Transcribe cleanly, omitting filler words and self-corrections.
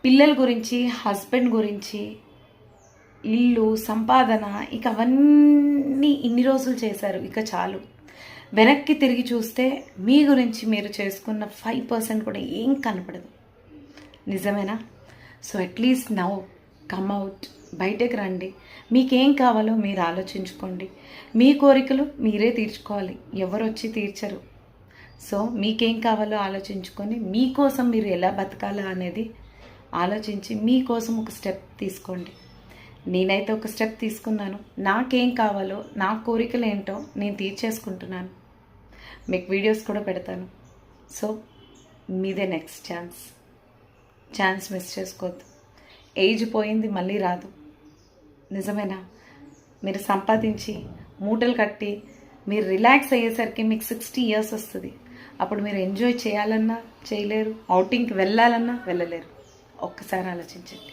పిల్లల గురించి, హస్బెండ్ గురించి, ఇల్లు, సంపాదన, ఇక అవన్నీ ఇన్ని రోజులు చేశారు, ఇక చాలు. వెనక్కి తిరిగి చూస్తే మీ గురించి మీరు చేసుకున్న 5% కూడా ఏం కనపడదు. నిజమేనా? So at least now come out, బయటకు రండి. మీకేం కావాలో మీరు ఆలోచించుకోండి. మీ కోరికలు మీరే తీర్చుకోవాలి, ఎవరు వచ్చి తీర్చరు. సో మీకేం కావాలో ఆలోచించుకొని మీకోసం మీరు ఎలా బతకాలా అనేది ఆలోచించి మీకోసం ఒక స్టెప్ తీసుకోండి. నేనైతే ఒక స్టెప్ తీసుకున్నాను. నాకేం కావాలో, నా కోరికలు ఏంటో నేను తీర్చేసుకుంటున్నాను. మీకు వీడియోస్ కూడా పెడతాను. సో మీదే నెక్స్ట్ ఛాన్స్ మిస్ చేసుకోవద్దు. ఏజ్ పోయింది, మళ్ళీ రాదు. నిజమేనా? మీరు సంపాదించి మూటలు కట్టి మీరు రిలాక్స్ అయ్యేసరికి మీకు 60 years వస్తుంది. అప్పుడు మీరు ఎంజాయ్ చేయాలన్నా చేయలేరు, అవుటింగ్కి వెళ్ళాలన్నా వెళ్ళలేరు. ఒక్కసారి ఆలోచించండి.